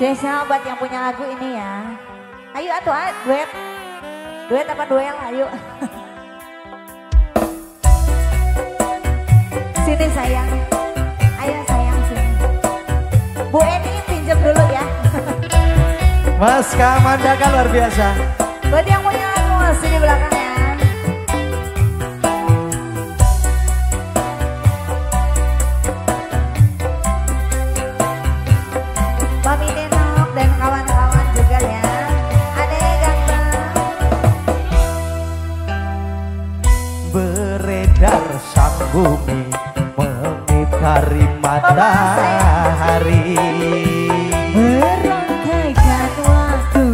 Spesial buat yang punya lagu ini ya. Ayo atuh duet. Duet apa duel ayo. Sini sayang. Ayo sayang sini. Bu Eni pinjam dulu ya. Mas Kamanda kan luar biasa. Buat yang punya lagu sini belakang ya. Mami Nenok dan kawan-kawan juga ya. Adek ganteng. Beredar sang bumi mengitari matahari. Merangkaikan waktu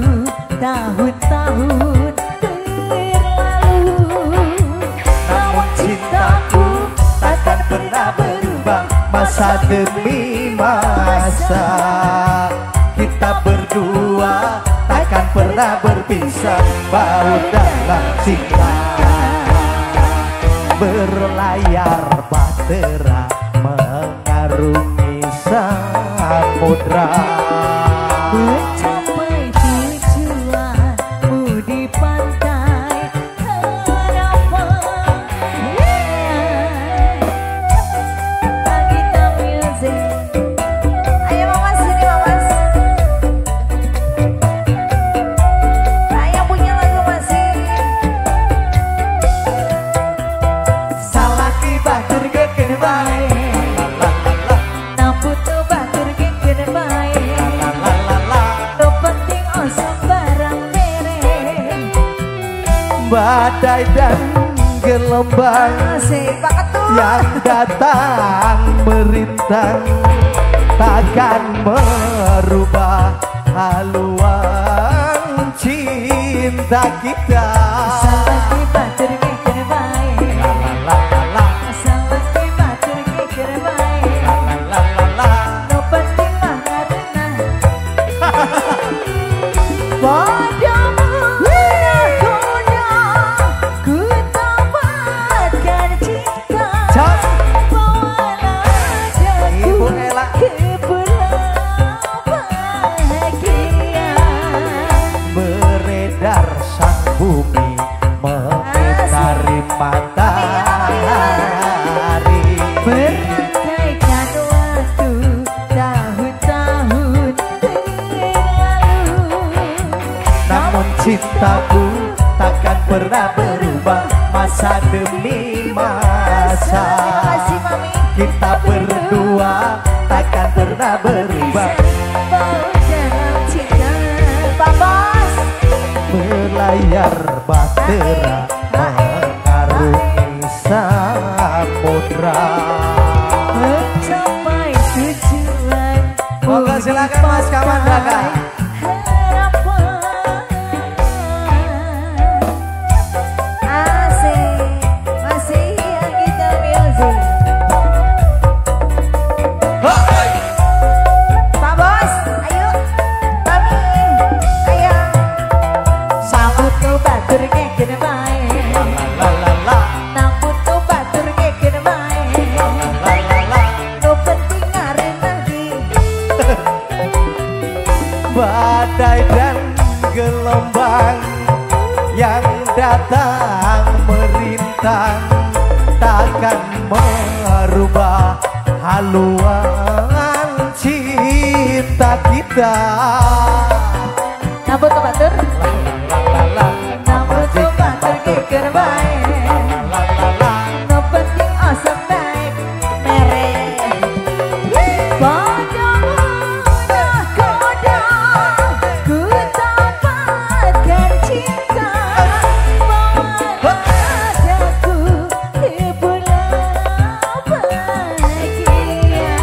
tahun-tahun berlalu. Namun cintaku takkan pernah berubah masa demi masa. Kita berdua takkan pernah berpisah, baur dalam cinta. Berlayar bahtera mengarungi samudra. Mencapai tujuanmu di pantai harapan. Kita music. Ayo Mamas sini Mamas. Saya punya lagu masih. Salah batur gegen bae. Namput tuh batur gegen bae. No penting osok barang mereng. Badai dan gelombang Asik banget tuh. yang datang merintang takkan merubah haluan cinta kita. Salaki batur gegen bae. Salaki batur gegen bae. No penting mangarna. Padamu nakoda ku dapatkan cinta. Bawalah Ibu aku Ella. ke pulau bahagia. Beredar sang bumi mengitari matahari. Merangkaikan waktu tahun-tahun berlalu. Namun cintaku takkan pernah berubah masa demi masa. Terima kasih Mami. Kita berdua takkan pernah berubah. Baur dalam cinta. Pak Bos. Berlayar bahtera mengarungi samudra. Mencapai tujuan. Monggo silakan Mas Kamanda, Kak. Asik. Masih yang kita music. Pak Bos, ayo. Mami, ayo. Sambut tuh batur gegen bae. Namput tuh batur gegen bae. No penting ngaren lagi. Badai dan gelombang yang datang merintang takkan merubah haluan cinta kita. Namput tuh batur. Namput tuh batur gegen bae. No penting osok naik merek. Padamu nakoda ku dapatkan cinta. Bawalah aku ke pulau bahagia.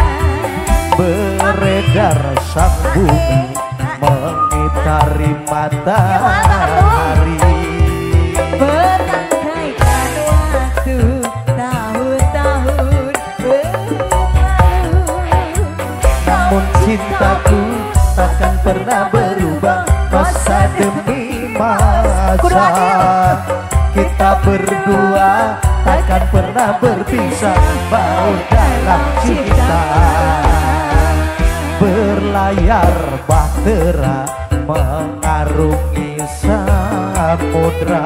Beredar sang bumi mengitari matahari. Merangkaikan waktu tahun-tahun berlalu. Namun cintaku takkan pernah berubah masa demi masa. Kita berdua takkan pernah berpisah, baur dalam cinta. Berlalu layar bahtera mengarungi samudra.